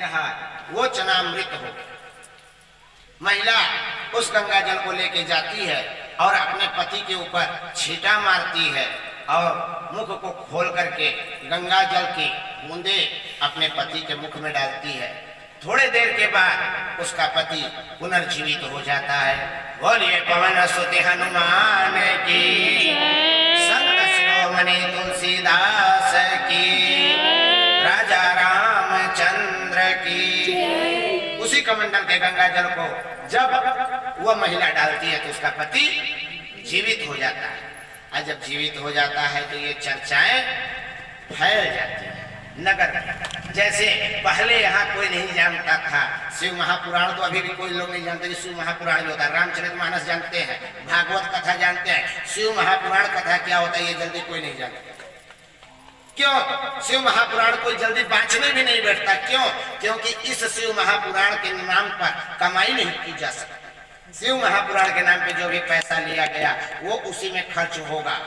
रहा, वो चनामृत हो। महिला उस गंगा जल को लेके जाती है और अपने पति के ऊपर छींटा मारती है और मुख को खोल करके गंगा जल की बूंदे अपने पति के मुख में डालती है। थोड़े देर के बाद उसका पति पुनर्जीवित हो जाता है। बोलिए पवन सुत हनुमान की, संत शिरोमणि तुलसीदास की, राजा रामचंद्र की। उसी कमंडल के गंगा जल को जब वह महिला डालती है तो उसका पति जीवित हो जाता है। और जब जीवित हो जाता है तो ये चर्चाएं फैल जाती हैं नगर। जैसे पहले यहाँ कोई नहीं जानता था शिव महापुराण, तो अभी भी कोई लोग नहीं जानते कि शिव महापुराण जो होता है। रामचरितमानस जानते हैं, भागवत कथा जानते हैं, शिव महापुराण कथा क्या होता है ये जल्दी कोई नहीं जानता। क्यों? शिव महापुराण कोई जल्दी बांचने भी नहीं बैठता। क्यों? क्योंकि इस शिव महापुराण के नाम पर कमाई नहीं की जा सकती। शिव महापुराण के नाम पे जो भी पैसा लिया गया वो उसी में खर्च होगा।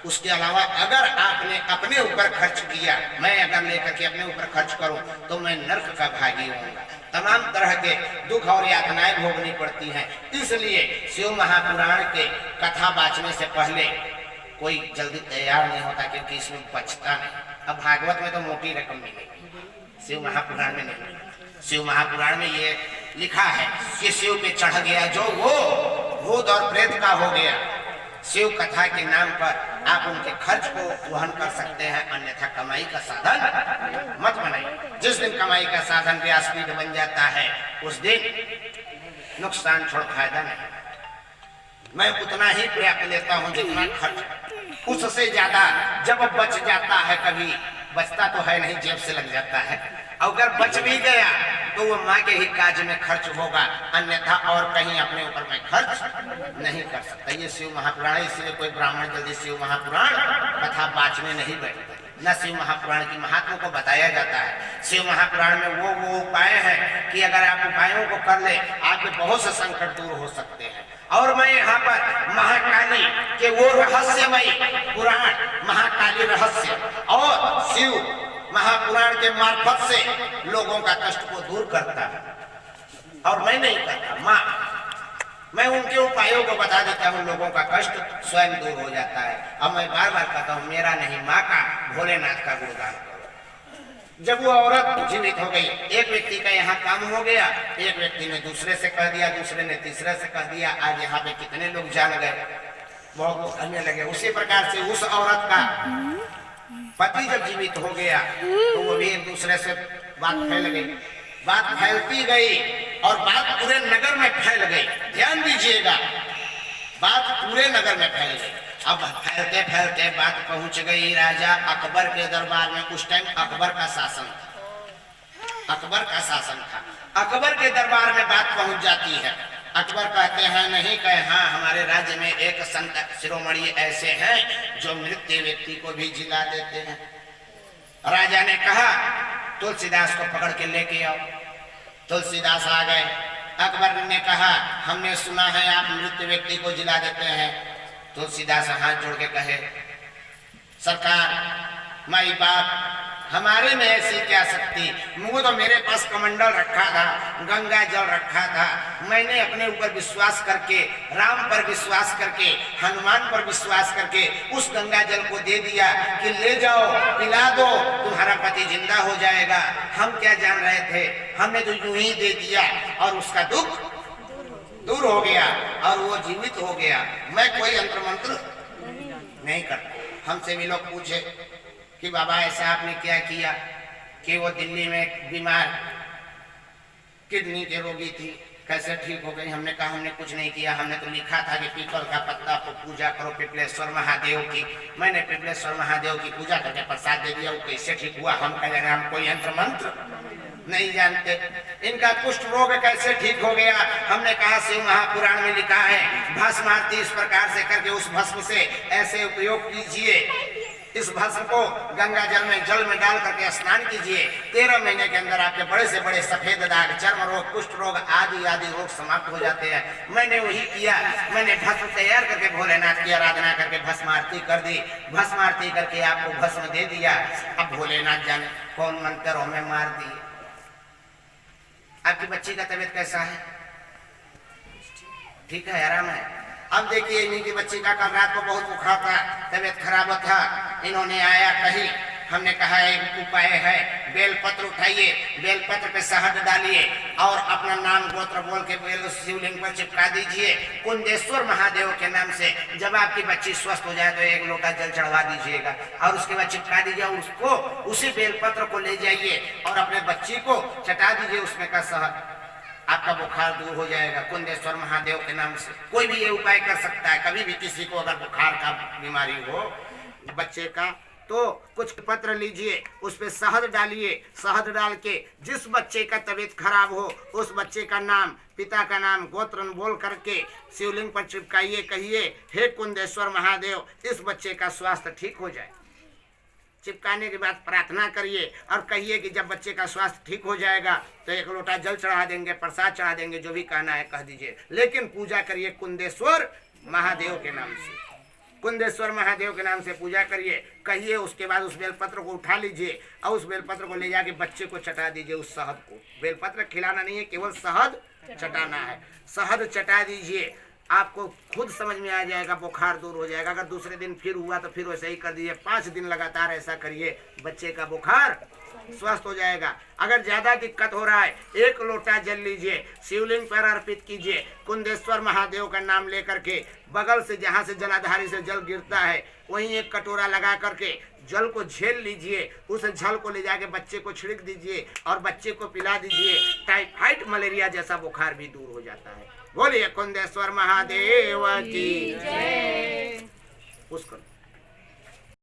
उसके अलावा अगर आपने अपने ऊपर खर्च किया, मैं अगर लेकर के अपने ऊपर खर्च करूं तो मैं नर्क का भागी होऊंगा। तमाम तरह के दुख और यातनाएं भोगनी पड़ती हैं। इसलिए शिव महापुराण के कथा बांचने से पहले कोई जल्दी तैयार नहीं होता, क्योंकि इसमें बचता नहीं। अब भागवत में तो मोटी रकम मिलेगी, शिव महापुराण में नहीं मिलेगी। शिव महापुराण में ये लिखा है कि शिव पे चढ़ गया जो वो भूत और प्रेत का हो गया। शिव कथा के नाम पर आप उनके खर्च को वहन कर सकते हैं, अन्यथा कमाई का साधन मत बनाइए। जिस दिन कमाई का साधन व्यासपीठ बन जाता है उस दिन नुकसान छोड़ फायदा नहीं। मैं उतना ही पर्याप्त लेता हूं जितना खर्च, उससे ज्यादा जब बच जाता है, कभी बचता तो है नहीं, जेब से लग जाता है। अगर बच भी गया तो वो माँ के ही काज में खर्च होगा, अन्यथा और कहीं अपने ऊपर मैं खर्च नहीं कर सकता। ये शिव महापुराण, इसलिए कोई ब्राह्मण जल्दी शिव महापुराण कथा बांचने नहीं बैठता। न शिव महापुराण की महात्मा को बताया जाता है। शिव महापुराण में वो उपाय हैं कि अगर आप उपायों को कर ले आपके बहुत से संकट दूर हो सकते हैं। और मैं यहाँ पर महाकाली के वो रहस्यमयी पुराण, महाकाली रहस्य और शिव महापुराण के मार्फत से लोगों का कष्ट को दूर करता है। और मैं नहीं करता, माँ, मैं उनके उपायों को बता देता हूँ, लोगों का कष्ट स्वयं दूर हो जाता है। अब मैं बार बार कहता हूँ, मेरा नहीं माँ का, भोलेनाथ का गुणगान करो। जब वो औरत जीवित हो गई, एक व्यक्ति का यहाँ काम हो गया, एक व्यक्ति ने दूसरे से कह दिया, दूसरे ने तीसरे से कह दिया, आज यहाँ पे कितने लोग जान गए, बहुत कहने लगे। उसी प्रकार से उस औरत का पति जब जीवित हो गया तो वो भी एक दूसरे से बात फैल गई। बात फैलती गई और बात पूरे नगर में फैल गई। ध्यान दीजिएगा, बात पूरे नगर में फैल गई। अब फैलते फैलते बात पहुंच गई राजा अकबर के दरबार में। उस टाइम अकबर का शासन था, अकबर का शासन था। अकबर के दरबार में बात पहुंच जाती है। अकबर कहते हैं नहीं कहे, हाँ, हमारे राज्य में एक संत शिरोमणि ऐसे हैं जो मृत व्यक्ति को भी जिला देते हैं। राजा ने कहा तुलसीदास को पकड़ के लेके आओ। तुलसीदास आ गए। अकबर ने कहा हमने सुना है आप मृत व्यक्ति को जिला देते हैं। तुलसीदास हाथ जोड़ के कहे सरकार, माई बाप, हमारे में ऐसी क्या शक्ति, वो तो मेरे पास कमंडल रखा था, गंगा जल रखा था, मैंने अपने ऊपर विश्वास करके, राम पर विश्वास करके, हनुमान पर विश्वास करके उस गंगा जल को दे दिया कि ले जाओ पिला दो, तुम्हारा पति जिंदा हो जाएगा। हम क्या जान रहे थे, हमने तो यूं ही दे दिया और उसका दुख दूर हो गया और वो जीवित हो गया। मैं कोई यंत्र मंत्र नहीं करता। हमसे भी लोग पूछे कि बाबा ऐसा आपने क्या किया कि वो दिल्ली में बीमार किडनी के रोगी थी, कैसे ठीक हो गई? हमने कहा हमने कुछ नहीं किया, हमने तो लिखा था कि पीपल का पत्ता को पूजा करो पिपलेश्वर महादेव की। मैंने पिपलेश्वर महादेव की पूजा करके प्रसाद दे दिया, वो कैसे ठीक हुआ? हम कह रहे हम कोई यंत्र मंत्र नहीं जानते। इनका कुष्ठ रोग कैसे ठीक हो गया? हमने कहा शिव महापुराण में लिखा है भस्म आरती इस प्रकार से करके उस भस्म से ऐसे उपयोग कीजिए, इस भस्म को गंगा जल में डाल करके स्नान कीजिए। 13 महीने के अंदर आपके बड़े से बड़े सफेद दाग, चर्म रोग, कुष्ठ रोग आदि रोग समाप्त हो जाते हैं। मैंने वही किया। मैंने भस्म तैयार करके भोलेनाथ की आराधना करके भस्म आरती कर दी। भस्म आरती करके आपको भस्म दे दिया। अब भोलेनाथ जाने कौन मंत्र हमें मार दिए। आपकी बच्ची का तबीयत कैसा है? ठीक है, आराम है। अब देखिए इन्हीं की बच्ची का कल रात को बहुत बुखार था, तबीयत खराब था। इन्होंने आया कही, हमने कहा एक उपाय है, बेलपत्र उठाइए, बेलपत्र पे शहद डालिए और अपना नाम गोत्र बोल के बेल शिवलिंग पर चिपका दीजिए कुंदेश्वर महादेव के नाम से। जब आपकी बच्ची स्वस्थ हो जाए तो एक लोटा जल चढ़वा दीजिएगा और उसके बाद चिपका दीजिए और उसको उसी बेलपत्र को ले जाइए और अपने बच्ची को चटा दीजिए उसमें का शहद, आपका बुखार दूर हो जाएगा कुंदेश्वर महादेव के नाम से। कोई भी ये उपाय कर सकता है। कभी भी किसी को अगर बुखार का बीमारी हो बच्चे का, तो कुछ पत्र लीजिए, उस पे शहद डालिए, शहद डाल के जिस बच्चे का तबीयत खराब हो उस बच्चे का नाम, पिता का नाम गोत्र बोल करके शिवलिंग पर चिपकाइए, कहिए हे कुंदेश्वर महादेव इस बच्चे का स्वास्थ्य ठीक हो जाए। चिपकाने के बाद प्रार्थना करिए और कहिए कि जब बच्चे का स्वास्थ्य ठीक हो जाएगा तो एक लोटा जल चढ़ा देंगे, प्रसाद चढ़ा देंगे, जो भी कहना है कह दीजिए, लेकिन पूजा करिए कुंदेश्वर महादेव के नाम से। कुंदेश्वर महादेव के नाम से पूजा करिए, कहिए। उसके बाद उस बेलपत्र को उठा लीजिए और उस बेलपत्र को ले जाके बच्चे को चटा दीजिए। उस शहद को, बेलपत्र खिलाना नहीं है, केवल शहद चटाना है। शहद चटा दीजिए, आपको खुद समझ में आ जाएगा, बुखार दूर हो जाएगा। अगर दूसरे दिन फिर हुआ तो फिर वैसे ही कर दीजिए। 5 दिन लगातार ऐसा करिए, बच्चे का बुखार स्वस्थ हो जाएगा। अगर ज्यादा दिक्कत हो रहा है, 1 लोटा जल लीजिए, शिवलिंग पर अर्पित कीजिए, कुंदेश्वर महादेव का नाम लेकर के बगल से जहाँ से जलाधारी से जल गिरता है वहीं एक कटोरा लगा करके जल को झेल लीजिए। उस जल को ले जाके बच्चे को छिड़क दीजिए और बच्चे को पिला दीजिए। टाइफाइड मलेरिया जैसा बुखार भी दूर हो जाता है। बोलिए कुंदेश्वर महादेव की जय।